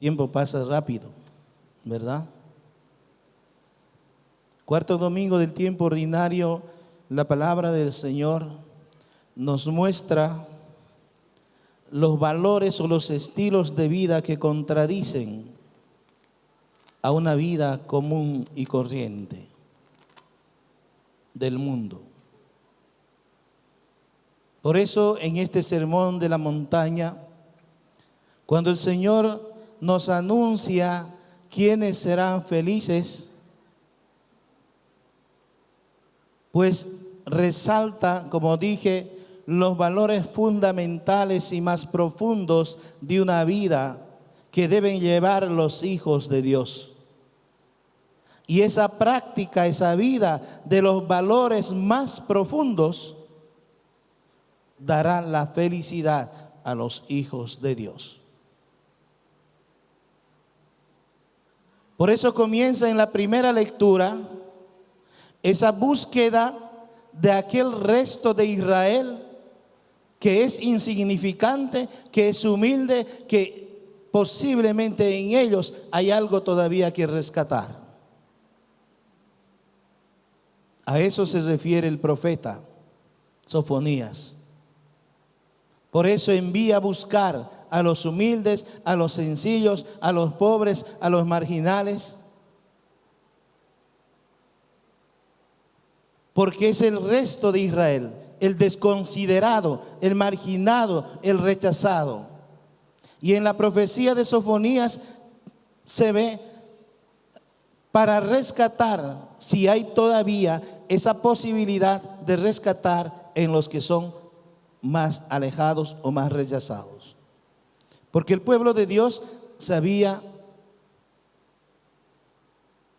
tiempo pasa rápido, ¿verdad? Cuarto domingo del tiempo ordinario, la palabra del Señor nos muestra los valores o los estilos de vida que contradicen a una vida común y corriente del mundo. Por eso en este sermón de la montaña, cuando el Señor nos anuncia quiénes serán felices, pues resalta, como dije, los valores fundamentales y más profundos de una vida que deben llevar los hijos de Dios. Y esa práctica, esa vida de los valores más profundos dará la felicidad a los hijos de Dios. Por eso comienza en la primera lectura esa búsqueda de aquel resto de Israel que es insignificante, que es humilde, que posiblemente en ellos hay algo todavía que rescatar. A eso se refiere el profeta Sofonías. Por eso envía a buscar a los humildes, a los sencillos, a los pobres, a los marginales. Porque es el resto de Israel, el desconsiderado, el marginado, el rechazado. Y en la profecía de Sofonías se ve para rescatar, si hay todavía esa posibilidad de rescatar en los que son más alejados o más rechazados. Porque el pueblo de Dios se había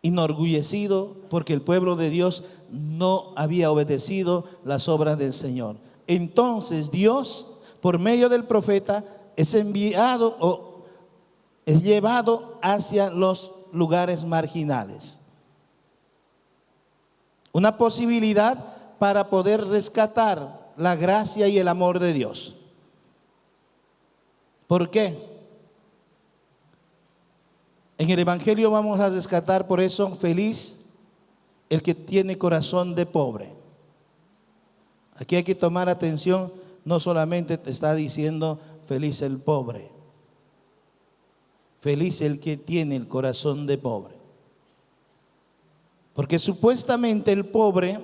enorgullecido, porque el pueblo de Dios no había obedecido las obras del Señor. Entonces Dios, por medio del profeta, es enviado o es llevado hacia los lugares marginales. Una posibilidad para poder rescatar la gracia y el amor de Dios. ¿Por qué? En el Evangelio vamos a rescatar por eso: feliz el que tiene corazón de pobre. Aquí hay que tomar atención, no solamente te está diciendo feliz el pobre, feliz el que tiene el corazón de pobre. Porque supuestamente el pobre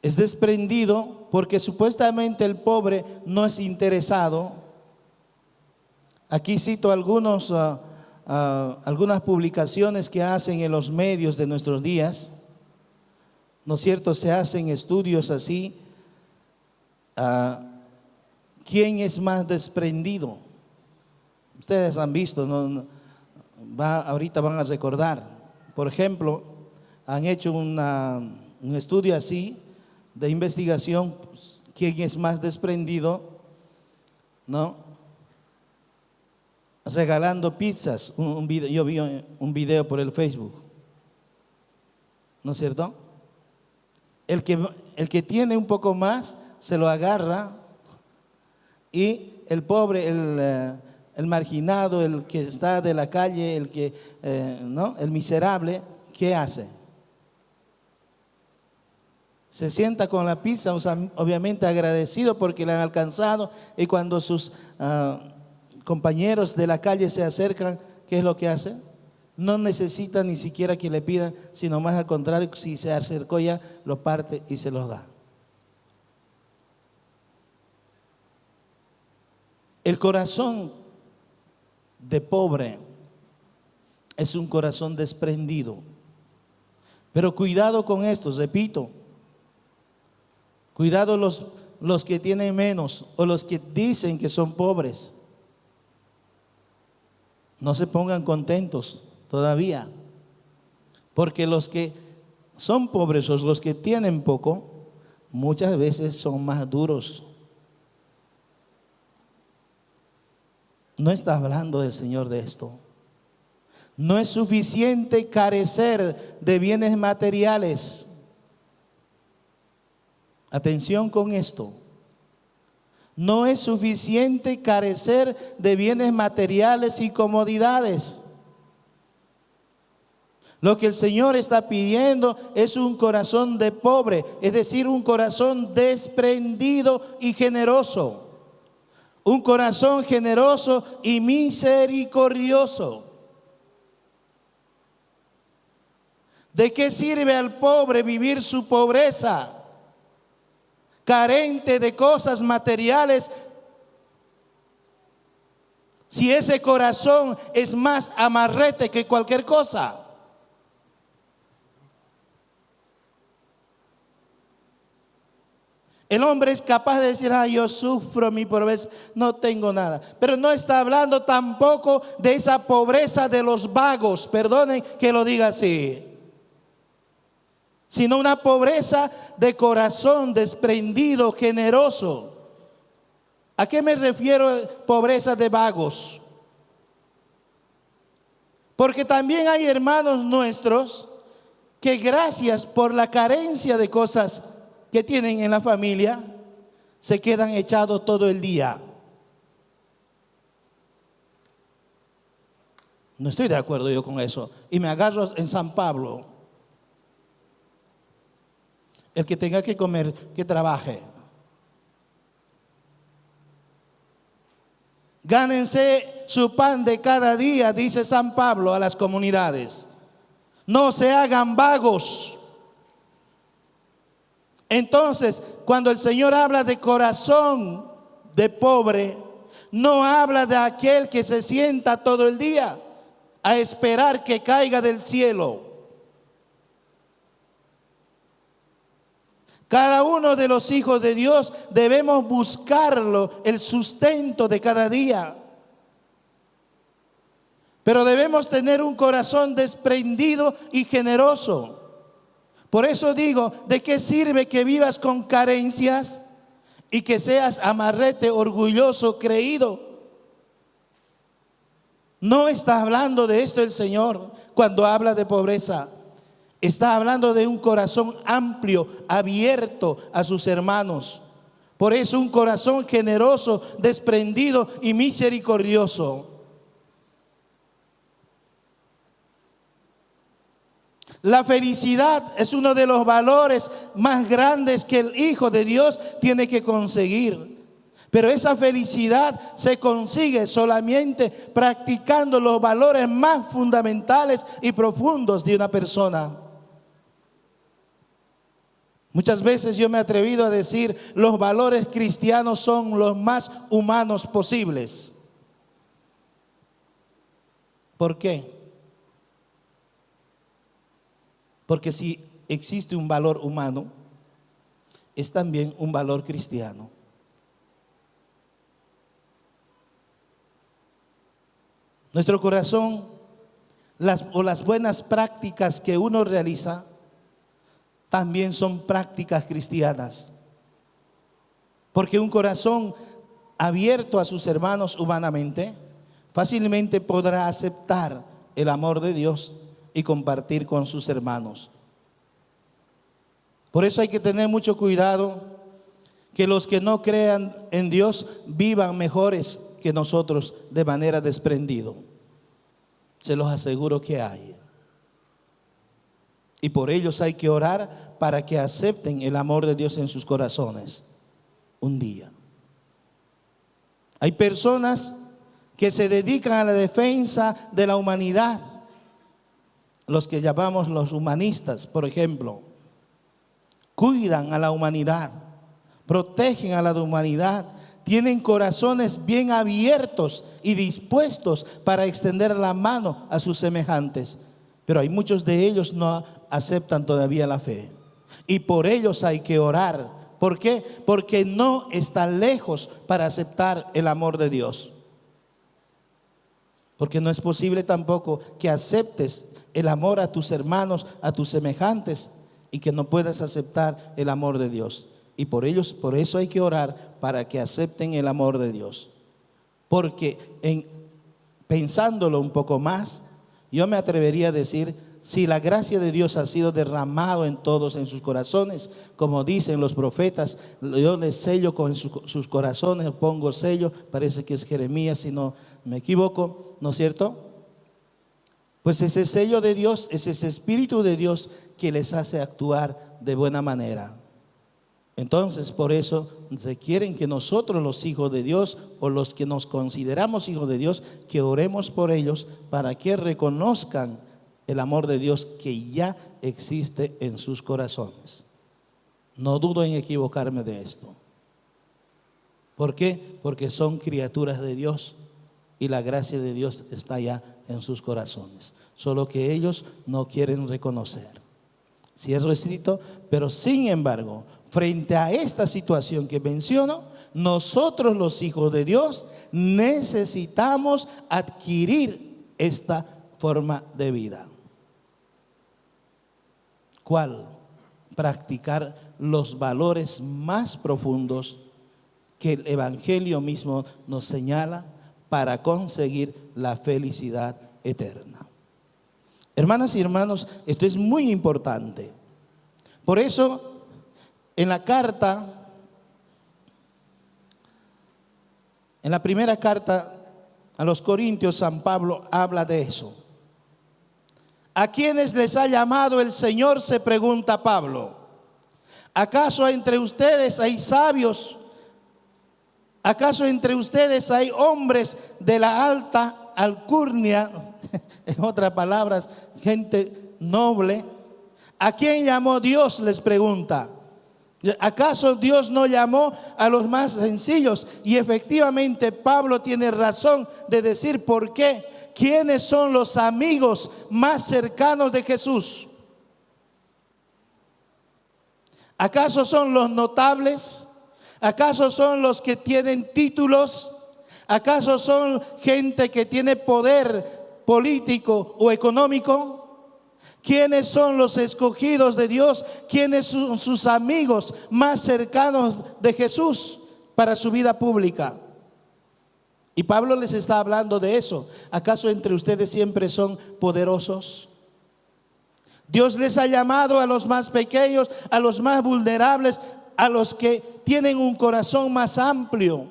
es desprendido, porque supuestamente el pobre no es interesado. Aquí cito algunas publicaciones que hacen en los medios de nuestros días, ¿no es cierto? Se hacen estudios así. ¿Quién es más desprendido? Ustedes han visto, ¿no? Ahorita van a recordar. Por ejemplo, han hecho un estudio así de investigación, pues, ¿quién es más desprendido? ¿No? Regalando pizzas. Yo vi un video por el Facebook, ¿no es cierto? El que tiene un poco más se lo agarra, y el pobre, el marginado, el que está de la calle, el miserable, ¿qué hace? Se sienta con la pizza, obviamente agradecido porque le han alcanzado, y cuando sus compañeros de la calle se acercan, ¿qué es lo que hace? No necesita ni siquiera que le pidan, sino más al contrario, si se acercó ya, lo parte y se los da. El corazón de pobre es un corazón desprendido. Pero cuidado con esto, repito. Cuidado los que tienen menos, o los que dicen que son pobres. No se pongan contentos todavía, porque los que son pobres o los que tienen poco, muchas veces son más duros. No está hablando el Señor de esto. No es suficiente carecer de bienes materiales. Atención con esto. No es suficiente carecer de bienes materiales y comodidades. Lo que el Señor está pidiendo es un corazón de pobre, es decir, un corazón desprendido y generoso. Un corazón generoso y misericordioso. ¿De qué sirve al pobre vivir su pobreza? Carente de cosas materiales, si ese corazón es más amarrete que cualquier cosa. El hombre es capaz de decir, yo sufro mi pobreza, no tengo nada. Pero no está hablando tampoco de esa pobreza de los vagos, perdonen que lo diga así, sino una pobreza de corazón desprendido, generoso. ¿A qué me refiero pobreza de vagos? Porque también hay hermanos nuestros que gracias por la carencia de cosas que tienen en la familia, se quedan echados todo el día. No estoy de acuerdo yo con eso. Y me agarro en San Pablo. El que tenga que comer, que trabaje. Gánense su pan de cada día, dice San Pablo a las comunidades. No se hagan vagos. Entonces, cuando el Señor habla de corazón de pobre, no habla de aquel que se sienta todo el día a esperar que caiga del cielo. Cada uno de los hijos de Dios debemos buscarlo, el sustento de cada día. Pero debemos tener un corazón desprendido y generoso. Por eso digo, ¿de qué sirve que vivas con carencias y que seas amarrete, orgulloso, creído? No está hablando de esto el Señor cuando habla de pobreza. Está hablando de un corazón amplio, abierto a sus hermanos. Por eso un corazón generoso, desprendido y misericordioso. La felicidad es uno de los valores más grandes que el Hijo de Dios tiene que conseguir. Pero esa felicidad se consigue solamente practicando los valores más fundamentales y profundos de una persona. Muchas veces yo me he atrevido a decir, los valores cristianos son los más humanos posibles. ¿Por qué? Porque si existe un valor humano, es también un valor cristiano. Nuestro corazón, las buenas prácticas que uno realiza, también son prácticas cristianas. Porque un corazón abierto a sus hermanos humanamente, fácilmente podrá aceptar el amor de Dios y compartir con sus hermanos. Por eso hay que tener mucho cuidado que los que no crean en Dios vivan mejores que nosotros de manera desprendida. Se los aseguro que hay. Y por ellos hay que orar para que acepten el amor de Dios en sus corazones un día. Hay personas que se dedican a la defensa de la humanidad. Los que llamamos los humanistas, por ejemplo, cuidan a la humanidad, protegen a la humanidad, tienen corazones bien abiertos y dispuestos para extender la mano a sus semejantes. Pero hay muchos de ellos no aceptan todavía la fe. Y por ellos hay que orar. ¿Por qué? Porque no están lejos para aceptar el amor de Dios. Porque no es posible tampoco que aceptes el amor a tus hermanos, a tus semejantes, y que no puedas aceptar el amor de Dios. Y por eso hay que orar para que acepten el amor de Dios. Porque pensándolo un poco más, yo me atrevería a decir, si la gracia de Dios ha sido derramado en todos, en sus corazones, como dicen los profetas, yo les sello con sus corazones, pongo sello, parece que es Jeremías si no me equivoco, ¿no es cierto? Pues ese sello de Dios es ese Espíritu de Dios que les hace actuar de buena manera. Entonces, por eso se quieren que nosotros, los hijos de Dios, o los que nos consideramos hijos de Dios, que oremos por ellos para que reconozcan el amor de Dios que ya existe en sus corazones. No dudo en equivocarme de esto. ¿Por qué? Porque son criaturas de Dios y la gracia de Dios está ya en sus corazones. Solo que ellos no quieren reconocer. Cierro escrito, pero sin embargo, frente a esta situación que menciono, nosotros los hijos de Dios necesitamos adquirir esta forma de vida. ¿Cuál? Practicar los valores más profundos que el Evangelio mismo nos señala para conseguir la felicidad eterna. Hermanas y hermanos, esto es muy importante. Por eso, en la carta, en la primera carta a los Corintios, San Pablo habla de eso. ¿A quiénes les ha llamado el Señor?, se pregunta Pablo. ¿Acaso entre ustedes hay sabios? ¿Acaso entre ustedes hay hombres de la alta alcurnia? En otras palabras, gente noble. ¿A quién llamó Dios?, les pregunta. ¿Acaso Dios no llamó a los más sencillos? Y efectivamente Pablo tiene razón de decir por qué. ¿Quiénes son los amigos más cercanos de Jesús? ¿Acaso son los notables? ¿Acaso son los que tienen títulos? ¿Acaso son gente que tiene poder político o económico? ¿Quiénes son los escogidos de Dios? ¿Quiénes son sus amigos más cercanos de Jesús para su vida pública? Y Pablo les está hablando de eso. ¿Acaso entre ustedes siempre son poderosos? Dios les ha llamado a los más pequeños, a los más vulnerables, a los que tienen un corazón más amplio.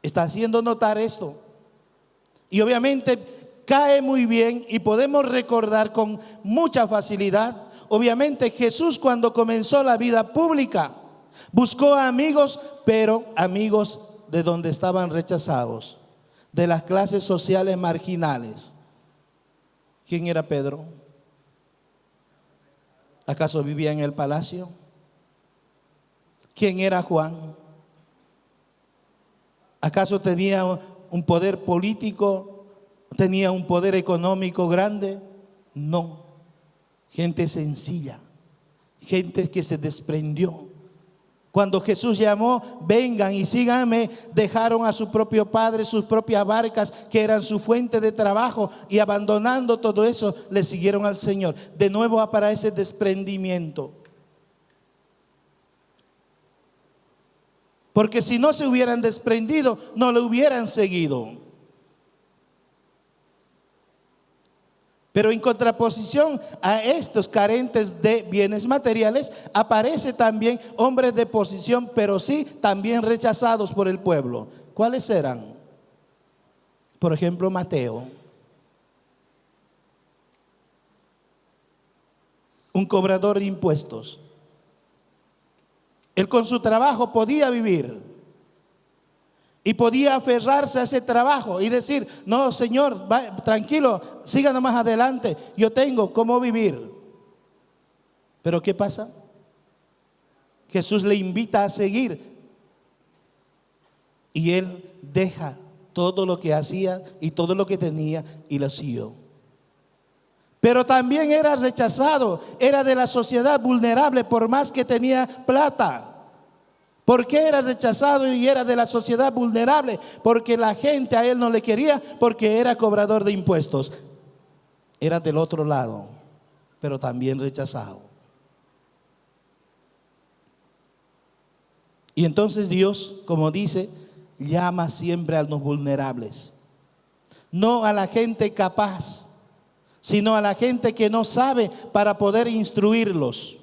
Está haciendo notar esto. Y obviamente cae muy bien y podemos recordar con mucha facilidad. Obviamente Jesús, cuando comenzó la vida pública, buscó amigos, pero amigos de donde estaban rechazados, de las clases sociales marginales. ¿Quién era Pedro? ¿Acaso vivía en el palacio? ¿Quién era Juan? ¿Acaso tenía un poder político? ¿Tenía un poder económico grande? No. Gente sencilla, gente que se desprendió. Cuando Jesús llamó, vengan y síganme, dejaron a su propio padre, sus propias barcas, que eran su fuente de trabajo, y abandonando todo eso, le siguieron al Señor. De nuevo aparece desprendimiento. Porque si no se hubieran desprendido, no le hubieran seguido. Pero en contraposición a estos carentes de bienes materiales, aparece también hombres de posición, pero sí también rechazados por el pueblo. ¿Cuáles eran? Por ejemplo, Mateo, un cobrador de impuestos. Él con su trabajo podía vivir y podía aferrarse a ese trabajo y decir: no, Señor, tranquilo, siga nomás adelante, yo tengo cómo vivir. Pero ¿qué pasa? Jesús le invita a seguir y él deja todo lo que hacía y todo lo que tenía y lo siguió. Pero también era rechazado, era de la sociedad vulnerable por más que tenía plata. ¿Por qué era rechazado y era de la sociedad vulnerable? Porque la gente a él no le quería, porque era cobrador de impuestos. Era del otro lado, pero también rechazado. Y entonces Dios, como dice, llama siempre a los vulnerables, no a la gente capaz, sino a la gente que no sabe para poder instruirlos.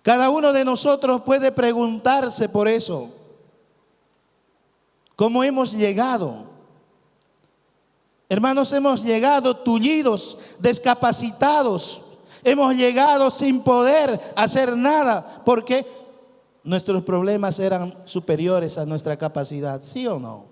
Cada uno de nosotros puede preguntarse por eso, ¿cómo hemos llegado? Hermanos, hemos llegado tullidos, descapacitados. Hemos llegado sin poder hacer nada porque nuestros problemas eran superiores a nuestra capacidad, ¿sí o no?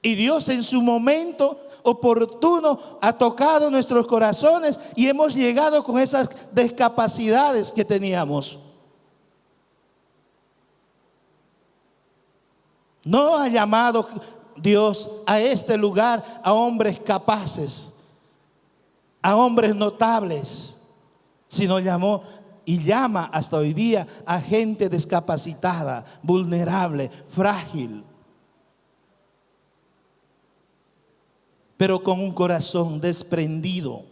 Y Dios en su momento oportuno ha tocado nuestros corazones y hemos llegado con esas discapacidades que teníamos. No ha llamado Dios a este lugar a hombres capaces, a hombres notables, sino llamó y llama hasta hoy día a gente discapacitada, vulnerable, frágil, pero con un corazón desprendido.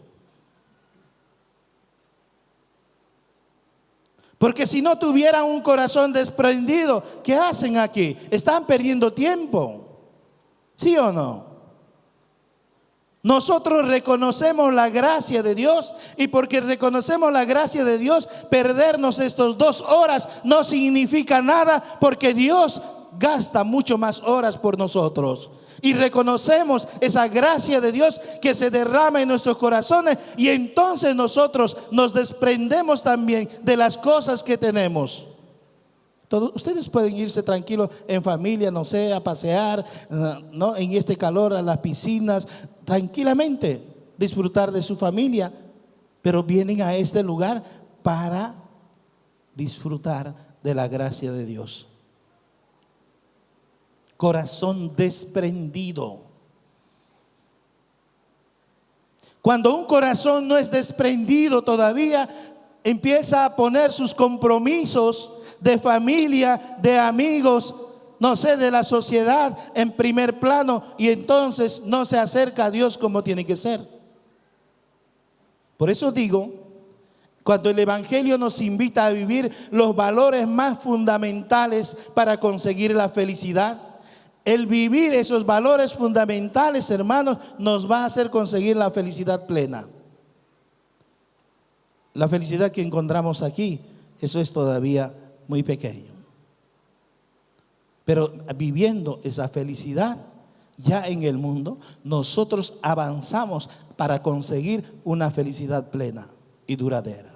Porque si no tuvieran un corazón desprendido, ¿qué hacen aquí? Están perdiendo tiempo, ¿sí o no? Nosotros reconocemos la gracia de Dios, y porque reconocemos la gracia de Dios, perdernos estas 2 horas no significa nada, porque Dios gasta mucho más horas por nosotros. Y reconocemos esa gracia de Dios que se derrama en nuestros corazones, y entonces nosotros nos desprendemos también de las cosas que tenemos. Ustedes pueden irse tranquilos en familia, no sé, a pasear, ¿no? En este calor, a las piscinas, tranquilamente disfrutar de su familia, pero vienen a este lugar para disfrutar de la gracia de Dios. Corazón desprendido. Cuando un corazón no es desprendido todavía, empieza a poner sus compromisos de familia, de amigos, no sé, de la sociedad en primer plano, y entonces no se acerca a Dios como tiene que ser. Por eso digo, cuando el Evangelio nos invita a vivir los valores más fundamentales para conseguir la felicidad, el vivir esos valores fundamentales, hermanos, nos va a hacer conseguir la felicidad plena. La felicidad que encontramos aquí, eso es todavía muy pequeño. Pero viviendo esa felicidad ya en el mundo, nosotros avanzamos para conseguir una felicidad plena y duradera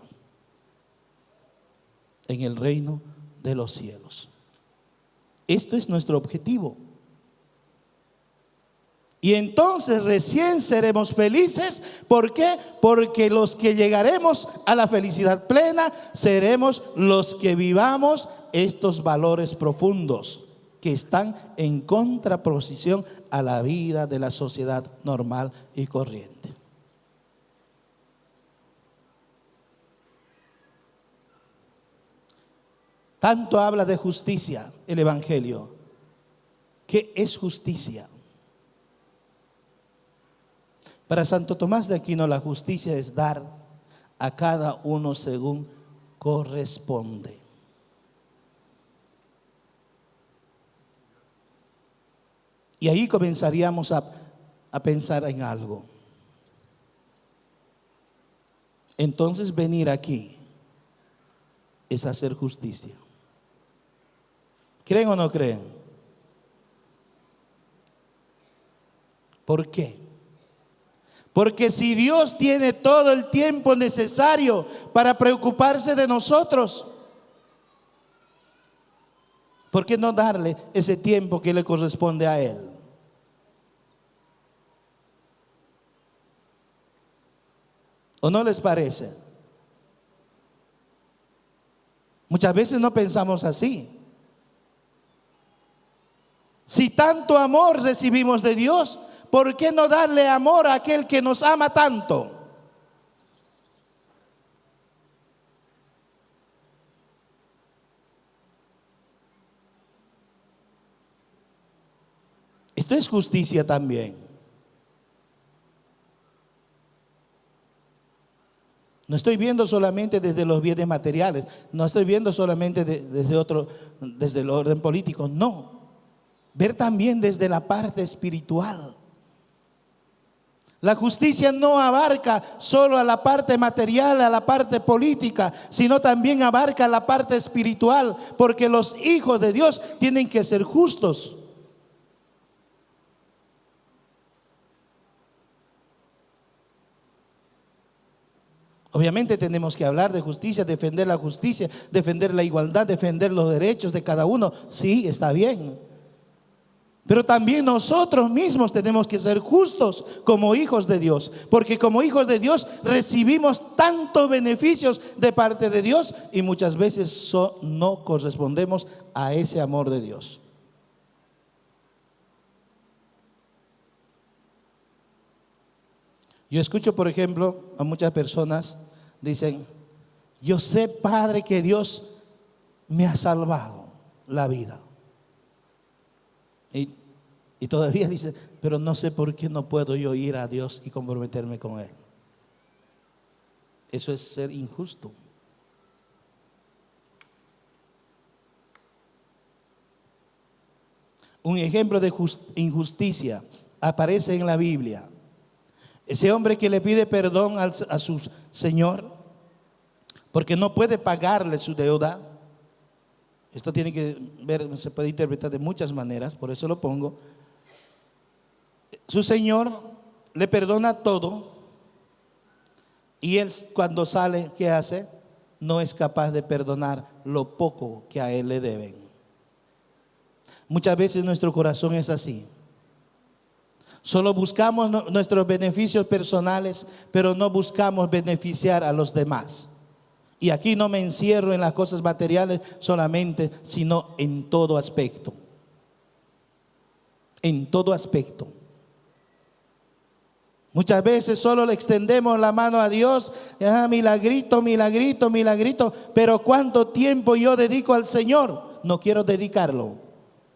en el reino de los cielos. Esto es nuestro objetivo. Y entonces recién seremos felices. ¿Por qué? Porque los que llegaremos a la felicidad plena seremos los que vivamos estos valores profundos que están en contraposición a la vida de la sociedad normal y corriente. Tanto habla de justicia el Evangelio. ¿Qué es justicia? Para Santo Tomás de Aquino, la justicia es dar a cada uno según corresponde. Y ahí comenzaríamos a pensar en algo. Entonces venir aquí es hacer justicia. ¿Creen o no creen? ¿Por qué? Porque si Dios tiene todo el tiempo necesario para preocuparse de nosotros, ¿por qué no darle ese tiempo que le corresponde a Él? ¿O no les parece? Muchas veces no pensamos así. Si tanto amor recibimos de Dios, ¿por qué no darle amor a aquel que nos ama tanto? Esto es justicia también. No estoy viendo solamente desde los bienes materiales, no estoy viendo solamente desde el orden político, no. ver también desde la parte espiritual. La justicia no abarca solo a la parte material, a la parte política, sino también abarca la parte espiritual, porque los hijos de Dios tienen que ser justos. Obviamente tenemos que hablar de justicia, defender la justicia, defender la igualdad, defender los derechos de cada uno. Sí, está bien. Pero también nosotros mismos tenemos que ser justos como hijos de Dios, porque como hijos de Dios recibimos tantos beneficios de parte de Dios y muchas veces no correspondemos a ese amor de Dios. Yo escucho, por ejemplo, a muchas personas dicen: yo sé, Padre, que Dios me ha salvado la vida. Y todavía dice: pero no sé por qué no puedo yo ir a Dios y comprometerme con Él. Eso es ser injusto. Un ejemplo de injusticia aparece en la Biblia. Ese hombre que le pide perdón a su Señor porque no puede pagarle su deuda. Esto tiene que ver, se puede interpretar de muchas maneras, por eso lo pongo. Su Señor le perdona todo y él, cuando sale, ¿qué hace? No es capaz de perdonar lo poco que a él le deben. Muchas veces nuestro corazón es así. Solo buscamos nuestros beneficios personales, pero no buscamos beneficiar a los demás. Y aquí no me encierro en las cosas materiales solamente, sino en todo aspecto. En todo aspecto. Muchas veces solo le extendemos la mano a Dios, milagrito, milagrito, milagrito, pero ¿cuánto tiempo yo dedico al Señor? No quiero dedicarlo.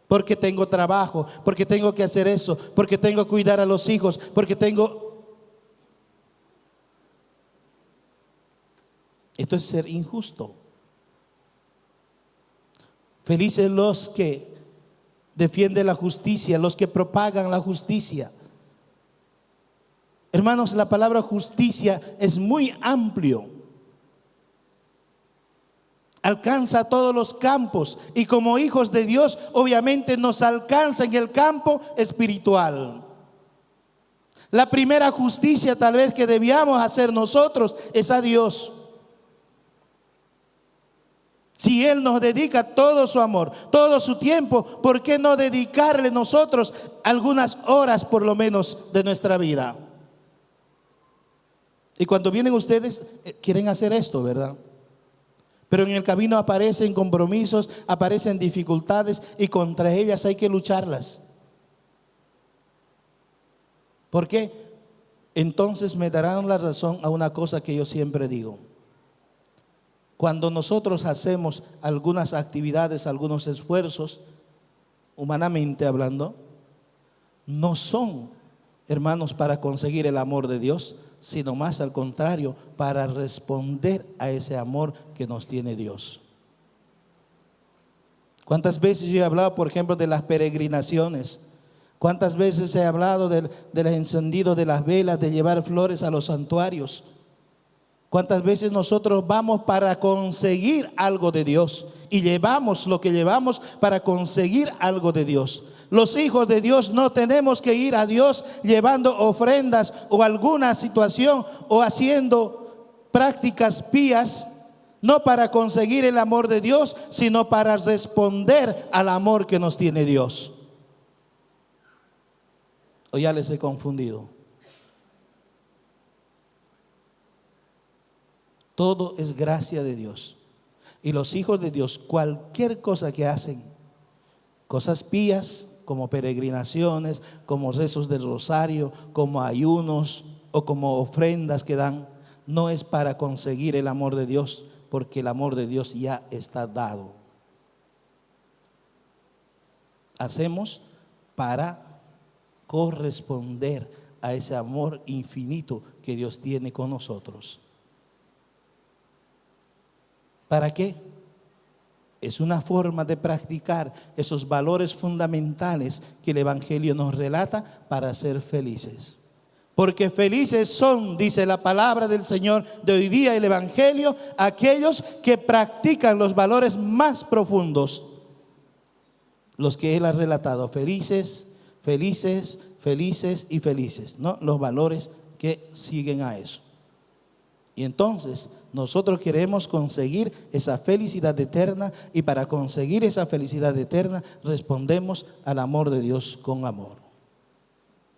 Porque tengo trabajo, porque tengo que hacer eso, porque tengo que cuidar a los hijos, porque tengo... Esto es ser injusto. Felices los que defienden la justicia, los que propagan la justicia. Hermanos, la palabra justicia es muy amplio. Alcanza todos los campos y como hijos de Dios obviamente nos alcanza en el campo espiritual. La primera justicia tal vez que debíamos hacer nosotros es a Dios. Si Él nos dedica todo su amor, todo su tiempo, ¿por qué no dedicarle nosotros algunas horas por lo menos de nuestra vida? Y cuando vienen ustedes quieren hacer esto, ¿verdad? Pero en el camino aparecen compromisos, aparecen dificultades y contra ellas hay que lucharlas. ¿Por qué? Entonces me darán la razón a una cosa que yo siempre digo. Cuando nosotros hacemos algunas actividades, algunos esfuerzos, humanamente hablando, no son, hermanos, para conseguir el amor de Dios, sino más al contrario, para responder a ese amor que nos tiene Dios. ¿Cuántas veces yo he hablado, por ejemplo, de las peregrinaciones? ¿Cuántas veces he hablado del encendido de las velas, de llevar flores a los santuarios? ¿Cuántas veces nosotros vamos para conseguir algo de Dios y llevamos lo que llevamos para conseguir algo de Dios? Los hijos de Dios no tenemos que ir a Dios llevando ofrendas o alguna situación o haciendo prácticas pías, no para conseguir el amor de Dios, sino para responder al amor que nos tiene Dios. ¿O ya les he confundido? Todo es gracia de Dios. Y los hijos de Dios, cualquier cosa que hacen, cosas pías, como peregrinaciones, como rezos del rosario, como ayunos o como ofrendas que dan, no es para conseguir el amor de Dios, porque el amor de Dios ya está dado. Hacemos para corresponder a ese amor infinito que Dios tiene con nosotros. ¿Para qué? Es una forma de practicar esos valores fundamentales que el Evangelio nos relata para ser felices. Porque felices son, dice la palabra del Señor de hoy día, el Evangelio, aquellos que practican los valores más profundos, los que Él ha relatado. Felices, felices, felices y felices, ¿no? Los valores que siguen a eso. Y entonces nosotros queremos conseguir esa felicidad eterna, y para conseguir esa felicidad eterna respondemos al amor de Dios con amor.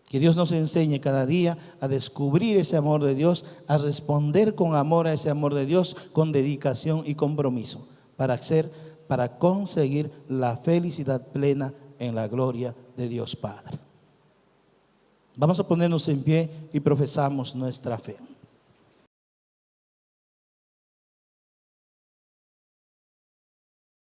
Que Dios nos enseñe cada día a descubrir ese amor de Dios, a responder con amor a ese amor de Dios, con dedicación y compromiso, para conseguir la felicidad plena en la gloria de Dios Padre. Vamos a ponernos en pie y profesamos nuestra fe.